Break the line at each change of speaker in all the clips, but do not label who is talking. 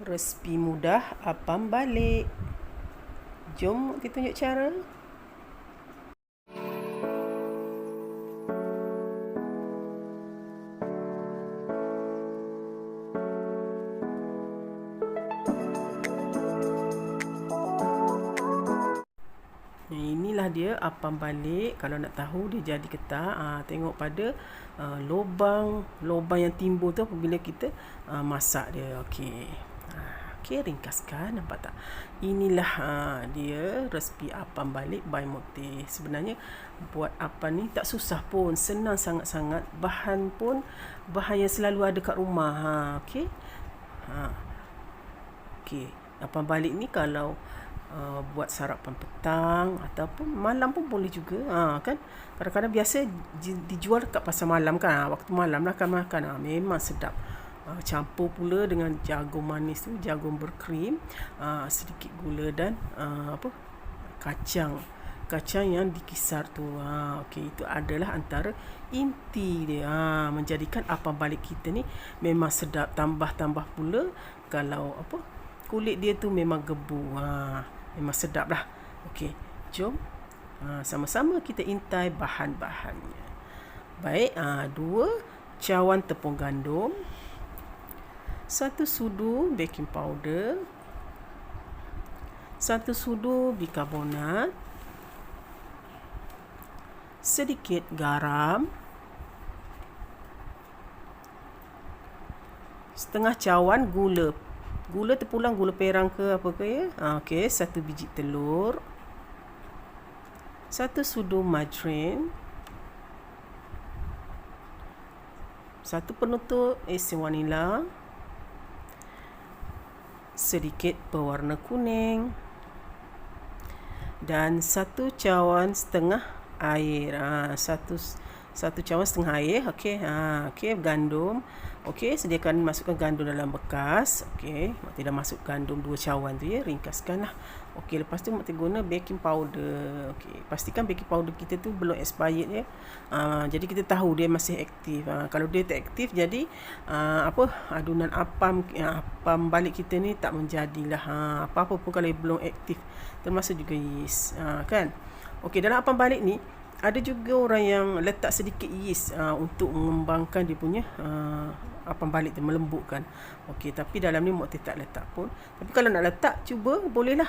Resipi mudah apam balik. Jom kita tunjuk cara. Inilah dia apam balik. Kalau nak tahu dia jadi ke tak, tengok pada lubang yang timbul tu apabila kita masak dia. Okey. Okey, ringkaskan, nampak tak? Inilah dia resipi apam balik by Mukti. Sebenarnya buat apam ni tak susah pun, senang sangat-sangat. Bahan yang selalu ada kat rumah. Okey. Okey, apam balik ni kalau buat sarapan petang ataupun malam pun boleh juga. Kan kadang-kadang biasa dijual kat pasar malam kan. Waktu malam lah kan makan. Memang sedap. Campur pula dengan jagung manis tu, jagung berkrim, sedikit gula dan kacang yang dikisar tu. Okey, itu adalah antara inti dia. Menjadikan apam balik kita ni memang sedap. Tambah pula kalau kulit dia tu memang gebu. Memang sedap lah. Okey, jom sama-sama kita intai bahan-bahannya. Baik, 2 cawan tepung gandum, 1 sudu baking powder, 1 sudu bikarbonat, sedikit garam, setengah cawan gula. Gula terpulang gula perang ke apa ke ya. Okey, 1 biji telur, 1 sudu margarin, 1 penutup esen vanila, sedikit pewarna kuning dan 1 cawan setengah air. Satu cawan setengah air. Okey, gandum. Okey, masukkan gandum dalam bekas. Okey, Mak tidak masuk gandum 2 cawan tu ya, ringkaskanlah. Okey, lepas tu Mak guna baking powder. Okey, pastikan baking powder kita tu belum expired ya. Jadi kita tahu dia masih aktif. Kalau dia tak aktif, jadi adunan apam balik kita ni tak menjadilah. Apa-apa pun kalau belum aktif, termasuk juga yeast. Kan? Okey, dalam apam balik ni ada juga orang yang letak sedikit yeast untuk mengembangkan dia punya apam balik tu, melembutkan. Okey, tapi dalam ni Mukti tak letak pun. Tapi kalau nak letak, cuba bolehlah.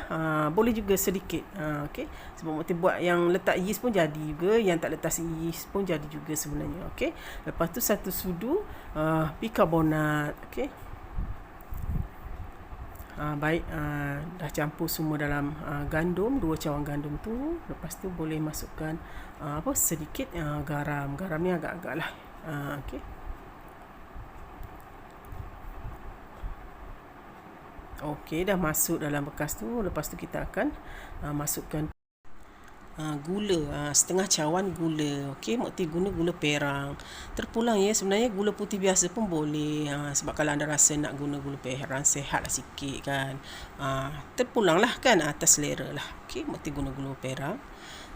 Boleh juga sedikit. Okey, sebab Mukti buat yang letak yeast pun jadi juga, yang tak letak yeast pun jadi juga sebenarnya. Okey, lepas tu 1 sudu bikarbonat. Okey. Baik, dah campur semua dalam gandum, 2 cawan gandum tu. Lepas tu boleh masukkan sedikit garam. Garam ni agak-agak lah. Okey. Okey, dah masuk dalam bekas tu. Lepas tu kita akan masukkan gula, setengah cawan gula. Okey, Mukti guna gula perang. Terpulang ya, sebenarnya gula putih biasa pun boleh. Sebab kalau anda rasa nak guna gula perang, sihatlah sikit kan. Terpulanglah kan, atas selera lah. Okey, Mukti guna gula perang.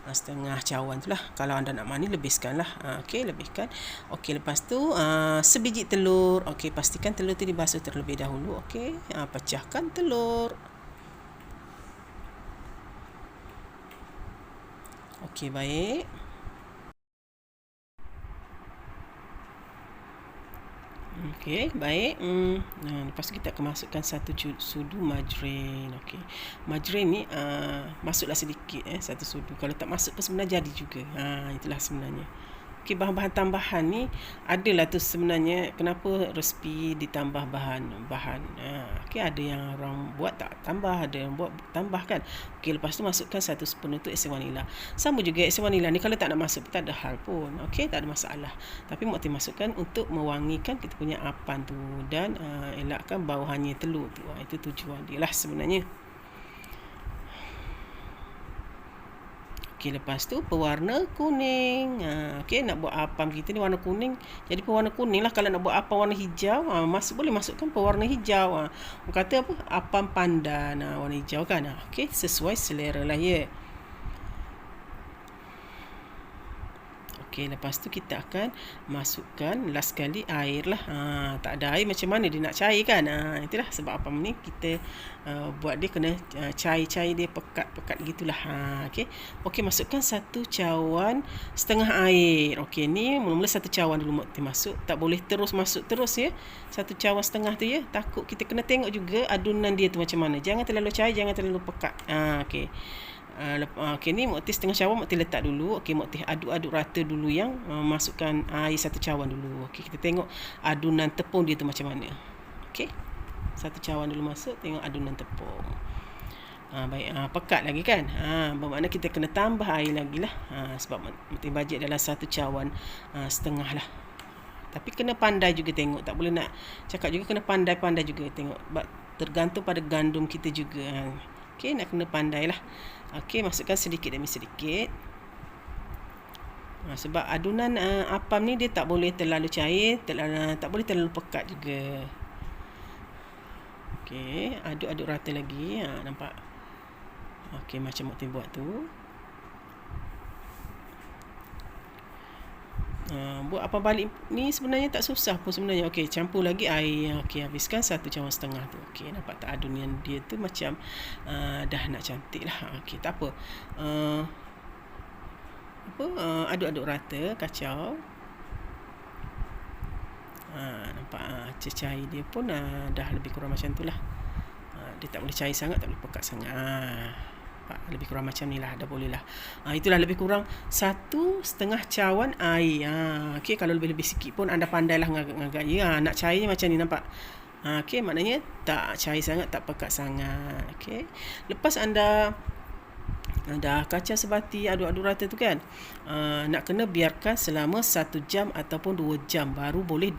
Setengah cawan tu lah. Kalau anda nak manis, lebihkan lah. Okey, lebihkan. Okey, lepas tu sebiji telur. Okey, pastikan telur tu dibasuh terlebih dahulu. Okey, pecahkan telur. Okey, baik. Okey, baik. Lepas tu kita akan masukkan 1 sudu margarin. Okey. Margarin ni masuklah sedikit 1 sudu. Kalau tak masuk pun sebenarnya jadi juga. Itulah sebenarnya. Okey, bahan-bahan tambahan ni adalah tu sebenarnya kenapa resipi ditambah bahan-bahan. Okey, ada yang orang buat tak tambah, ada yang buat tambah kan. Okey, lepas tu masukkan 1 penutup esen vanila. Sama juga esen vanila ni kalau tak nak masuk tak ada hal pun. Okey, tak ada masalah. Tapi Mukti masukkan untuk mewangikan kita punya apam tu dan elakkan bau hanyir telur tu. Itu tujuan dia lah sebenarnya. Okey, lepas tu pewarna kuning. Okey, nak buat apam kita ni warna kuning. Jadi pewarna kuning lah. Kalau nak buat apam warna hijau, boleh masukkan pewarna hijau. Orang kata apa? Apam pandan warna hijau kan. Okey, sesuai selera lah ya. Okey, lepas tu kita akan masukkan last sekali air lah. Tak ada air macam mana dia nak cair kan? Itulah sebab apam ni kita buat dia kena cair-cair dia pekat-pekat gitulah. Okey. Okey, masukkan 1 cawan setengah air. Okey, ni mula-mula 1 cawan dulu Mak Teh masuk. Tak boleh terus masuk terus ya. 1 cawan setengah tu ya. Takut kita kena tengok juga adunan dia tu macam mana. Jangan terlalu cair, jangan terlalu pekat. Okey. Okey, ni Mak Teh setengah cawan Mak Teh letak dulu. Okey, Mak Teh aduk-aduk rata dulu yang masukkan air 1 cawan dulu. Okey, kita tengok adunan tepung dia tu macam mana. Okey. 1 cawan dulu masuk, tengok adunan tepung. Baik, pekat lagi kan. Bermakna kita kena tambah air lagi lah. Sebab Mak Teh bajet dalam 1 cawan setengah lah. Tapi kena pandai juga tengok. Tak boleh nak cakap juga, kena pandai-pandai juga tengok. Tergantung pada gandum kita juga. Okey, nak kena pandai lah. Okey, masukkan sedikit demi sedikit. Sebab adunan apam ni dia tak boleh terlalu cair, tak boleh terlalu pekat juga. Okey, aduk-aduk rata lagi. Nampak? Okey, macam Mak Teh buat tu. Buat apam balik ni sebenarnya tak susah pun sebenarnya. Okey, campur lagi air. Okey, habiskan 1 cawan setengah tu. Okey, nampak tak adunan dia tu macam dah nak cantik lah. Okey, tak apa. Aduk-aduk rata, kacau. Nampak cecair dia pun dah lebih kurang macam tu lah. Dia tak boleh cair sangat, tak boleh pekat sangat. Lebih kurang macam ni lah, dah boleh lah. Itulah lebih kurang 1,5 cawan air. Okey, kalau lebih-lebih sikit pun anda pandailah ngagak ya. Nak cairnya macam ni, nampak? Okey, maknanya tak cair sangat, tak pekat sangat. Okey. Lepas anda dah kacau sebati, aduk-aduk rata tu kan, nak kena biarkan selama 1 jam ataupun 2 jam baru boleh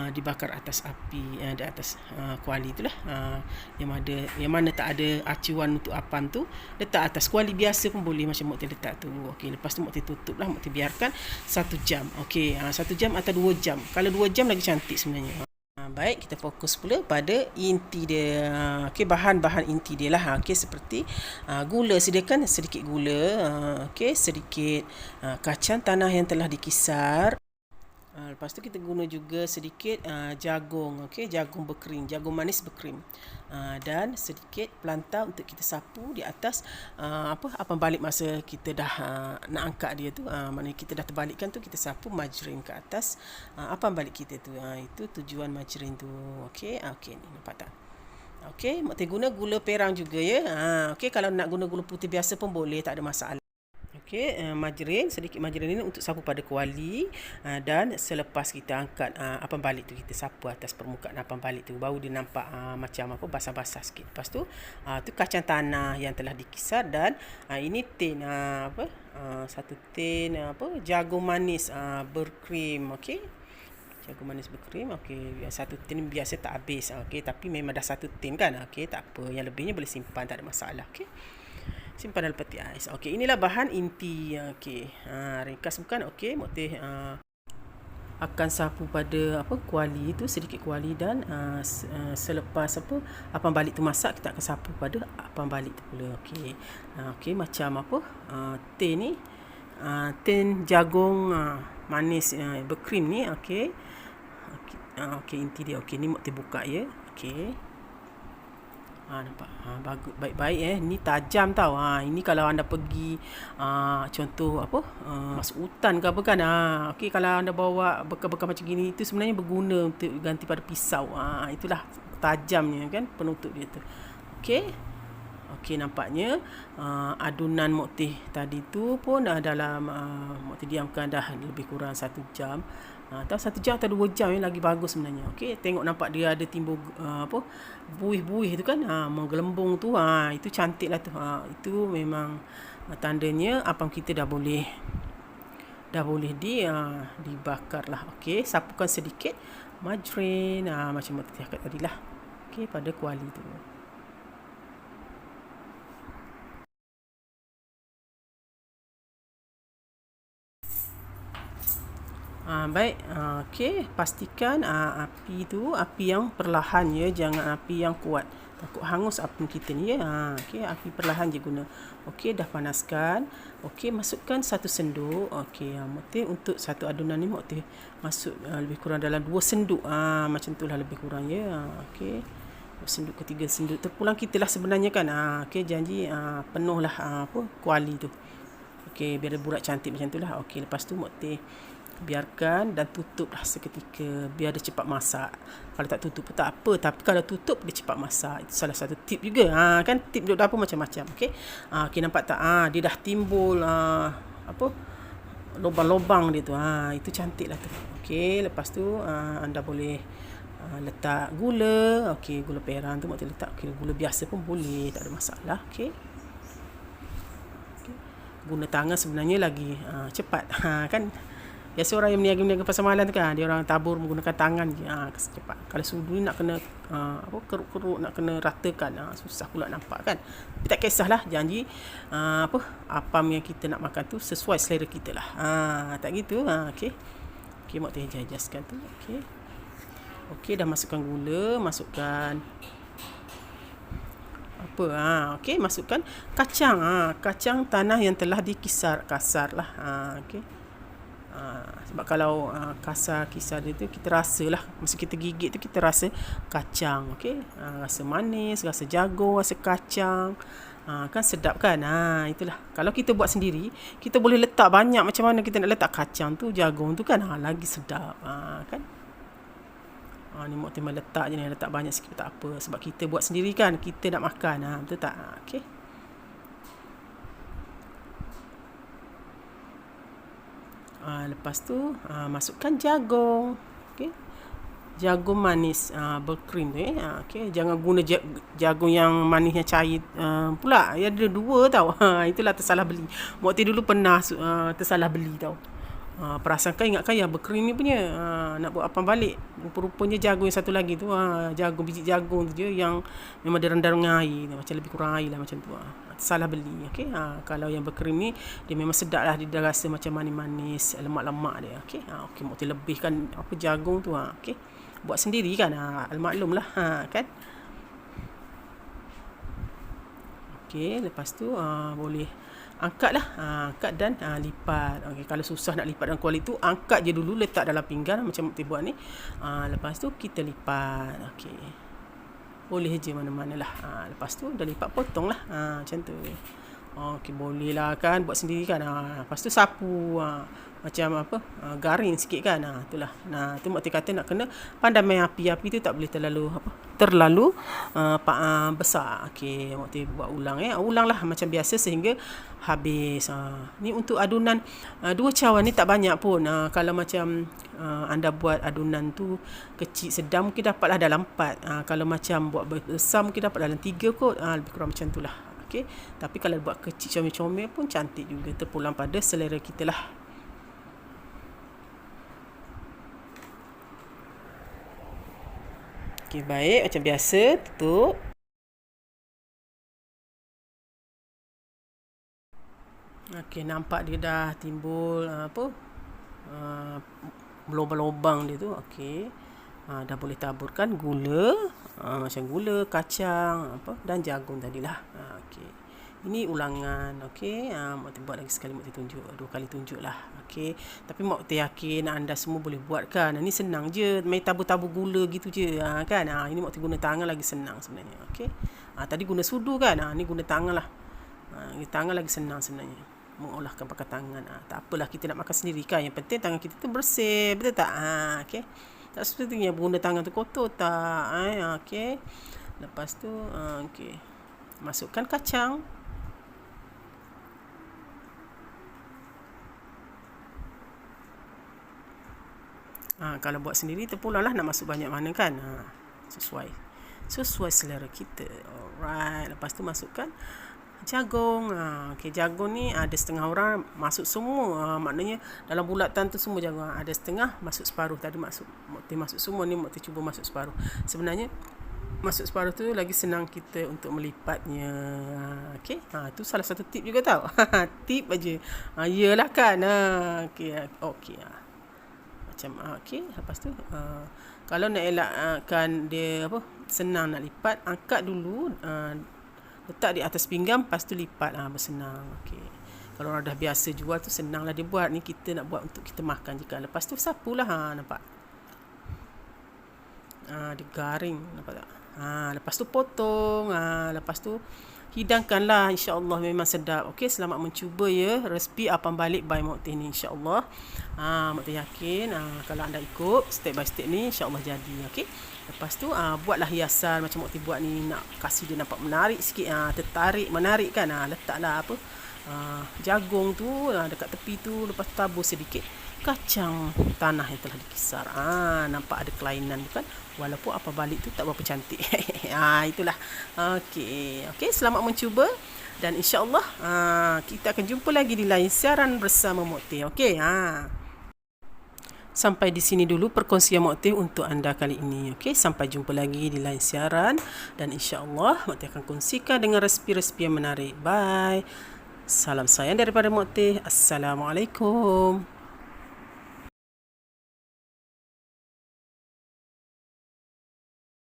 dibakar atas api, di atas kuali tu lah. Yang mana tak ada acuan untuk apam tu, letak atas kuali biasa pun boleh, macam Mak Teh letak tu. Okey, lepas tu Mak Teh tutup lah, Mak Teh biarkan 1 jam. Okey, 1 jam atau 2 jam. Kalau 2 jam lagi cantik sebenarnya. Baik, kita fokus pula pada inti dia. Okey, bahan-bahan inti dia lah. Okey, seperti gula, sediakan sedikit gula. Okey, sedikit kacang tanah yang telah dikisar. Lepas tu kita guna juga sedikit jagung. Okey, jagung berkrim, jagung manis berkrim. Dan sedikit pelantar untuk kita sapu di atas apam balik masa kita dah nak angkat dia tu. Maknanya kita dah terbalikkan tu, kita sapu margarin ke atas apam balik kita tu. Itu tujuan margarin tu. Okey, okey ni nampak tak? Okey, Mak Teh guna gula perang juga ya. Okey, kalau nak guna gula putih biasa pun boleh, tak ada masalah. Okey, margarin, sedikit margarin ini untuk sapu pada kuali, dan selepas kita angkat apam balik tu, kita sapu atas permukaan apam balik tu, baru dia nampak macam basah-basah sikit. Lepas tu tu kacang tanah yang telah dikisar, dan ini tin 1 tin jagung manis berkrim. Okey, jagung manis berkrim. Okey, 1 tin biasa tak habis. Okey, tapi memang dah 1 tin kan. Okey, tak apa, yang lebihnya boleh simpan, tak ada masalah. Okey, simpan dalam peti ais. Okey, inilah bahan inti. Okey, ringkas bukan? Okey, Mak Teh akan sapu pada kuali tu, sedikit kuali, dan selepas apam balik tu masak, kita akan sapu pada apam balik tu pula. Okey. Okey, macam tin ni, tin jagung manis berkrim ni. Okey. Okey, inti dia. Okey, ni Mak Teh buka ya. Okey. Nampak bagus, baik-baik ni tajam tau. Ini kalau anda pergi contoh masuk hutan ke apa kan. Okey, kalau anda bawa bekal-bekal macam gini, itu sebenarnya berguna untuk ganti pada pisau. Itulah tajamnya kan, penutup dia tu. Okey. Okey, nampaknya adunan Mak Teh tadi tu pun dalam Mak Teh diamkan dah lebih kurang 1 jam. Atau 1 jam atau 2 jam lagi bagus sebenarnya. Okey, tengok nampak dia ada timbul buih-buih tu kan, menggelembung tu. Itu cantik lah tu. Itu memang tandanya apam kita dah boleh dibakar lah. Okey, sapukan sedikit margarin macam Mak Teh cakap tadi lah. Okey, pada kuali tu. Baik, okey, pastikan api tu api yang perlahan ya, jangan api yang kuat. Takut hangus apung kita ni ya. Okey, api perlahan je guna. Okey, dah panaskan. Okey, masukkan 1 senduk. Okey, mesti untuk satu adunan ni mesti masuk lebih kurang dalam 2 senduk. Macam tu lah lebih kurang ya. Okey. 2 senduk ke 3 senduk. Terpulang kita lah sebenarnya kan. Okey, janji penuhlah kuali tu. Okey, biar dia bulat cantik macam tu lah. Okey, lepas tu mesti biarkan dan tutuplah seketika biar dia cepat masak. Kalau tak tutup pun tak apa, tapi kalau tutup dia cepat masak. Itu salah satu tip juga. Kan tip duduk dapur macam-macam. Okey. Okey, nampak tak? Dia dah timbul lubang-lubang dia tu. Itu cantik lah tu. Okey, lepas tu anda boleh letak gula. Okey, gula perang tu mesti letak. Okey, gula biasa pun boleh, tak ada masalah. Okey. Guna tangan sebenarnya lagi cepat. Kan biasa orang yang meniaga pasar malam tu kan, dia orang tabur menggunakan tangan je, cepat. Kalau sudu ni nak kena keruk-keruk, nak kena ratakan, susah pula nampak kan. Tapi tak kisahlah, janji apam yang kita nak makan tu sesuai selera kita lah. Tak gitu. Okey. Okey, mak teh jajaskan tu. Okey. Okey, dah masukkan gula, masukkan okey, masukkan kacang. Kacang tanah yang telah dikisar kasar lah. Okey. Sebab kalau kasar-kisar dia tu kita rasalah, masa kita gigit tu kita rasa kacang. Okey. Rasa manis, rasa jagung, rasa kacang. Kan sedap kan. Itulah. Kalau kita buat sendiri, kita boleh letak banyak macam mana kita nak letak kacang tu, jagung tu kan, lagi sedap. Kan. Ni mak terima letak je ni, letak banyak sikit tak apa, sebab kita buat sendiri kan, kita nak makan. Betul tak? Okey. Lepas tu masukkan jagung. Okey. Jagung manis berkrim tu okey, jangan guna jagung yang manisnya cair pula. Ya, ada 2 tau. Itulah tersalah beli. Mak dulu pernah tersalah beli tau. Perasankan ingatkan yang berkrim ni punya nak buat apam balik, rupa-rupanya jagung yang satu lagi tu jagung, biji jagung tu je yang memang direndam dengan air, macam lebih kurang air lah macam tu. Salah beli. Okey. Kalau yang berkrim ni dia memang sedap lah, dia dah rasa macam manis-manis, lemak-lemak dia. Okey. Okey, mesti lebihkan jagung tu. Okey. Buat sendiri kan, maklum lah kan. Okey, lepas tu boleh angkatlah, angkat dan lipat. Okey, kalau susah nak lipat dalam kuali tu, angkat je dulu, letak dalam pinggan macam kita buat ni. Lepas tu kita lipat. Okey. Boleh je mana-mana lah. Lepas tu dah lipat, potonglah. Macam tu. Okey, boleh lah kan buat sendiri kan. Lepas tu sapu macam garing sikit kan. Itulah. Tu mak kata nak kena pandai main api. Api tu tak boleh terlalu besar. Okey, mak buat ulang ulanglah macam biasa sehingga habis. Ni untuk adunan 2 cawan ni tak banyak pun. Kalau macam anda buat adunan tu kecil sedang mungkin dapatlah dalam 4. Kalau macam buat besar mungkin dapat dalam 3 kot. Lebih kurang macam tu lah. Okey. Tapi kalau buat kecil comel-comel pun cantik juga, terpulang pada selera kita lah. Okey, baik, macam biasa tutup. Okey, nampak dia dah timbul lubang-lubang dia tu. Okey. Dah boleh taburkan gula, macam gula, kacang, dan jagung tadilah. Okey. Ini ulangan. Okey. Mak buat lagi sekali, mak tunjuk 2 kali tunjuklah. Okey. Tapi mak yakin anda semua boleh buat kan. Ini senang je, main tabur-tabur gula gitu je kan. Ini mak guna tangan lagi senang sebenarnya. Okey. Tadi guna sudu kan. Ni guna tangan lah. Tangan lagi senang sebenarnya, mengolahkan pakai tangan. Tak apalah, kita nak makan sendiri kan, yang penting tangan kita tu bersih, betul tak? Okey. Tak sepatutnya guna tangan tu kotor tak. Okey. Lepas tu okey, masukkan kacang. Kalau buat sendiri terpulanglah nak masuk banyak mana kan. Sesuai selera kita. Alright. Lepas tu masukkan jagung. Okey, jagung ni ada setengah orang masuk semua. Maknanya dalam bulatan tu semua jagung. Ada setengah masuk separuh. Tadi masuk semua, ni mak cuba masuk separuh. Sebenarnya masuk separuh tu lagi senang kita untuk melipatnya. Okey. Tu salah satu tip juga tau. Tip aja. Iyalah kan. Okey. macam okey. Lepas tu kalau nak elakkan dia senang nak lipat, angkat dulu, letak di atas pinggang, lepas tu lipat, bersenang. Okey. Kalau orang dah biasa jual tu senanglah dia buat. Ni kita nak buat untuk kita makan je kan. Lepas tu sapulah, nampak. Dia garing, nampak tak? Lepas tu potong, lepas tu hidangkanlah, insya-Allah memang sedap. Okey, selamat mencuba ya resipi apam balik by Mak Teh ni, insya-Allah. Mak Teh yakin kalau anda ikut step by step ni, insya-Allah jadi. Okey. Lepas tu buatlah hiasan macam Mak Teh buat ni, nak kasih dia nampak menarik sikit, tertarik, menarik kan. Letaklah jagung tu dekat tepi tu, lepas tu tabur sedikit kacang tanah yang telah dikisar. Nampak ada kelainan bukan? Walaupun apa balik tu tak berapa cantik. Itulah. Okey, selamat mencuba dan insya-Allah kita akan jumpa lagi di lain siaran bersama Mak Teh. Okey, sampai di sini dulu perkongsian Mak Teh untuk anda kali ini. Okey, sampai jumpa lagi di lain siaran dan insya-Allah Mak Teh akan kongsikan dengan resipi-resipi yang menarik. Bye. Salam sayang daripada Mak Teh. Assalamualaikum.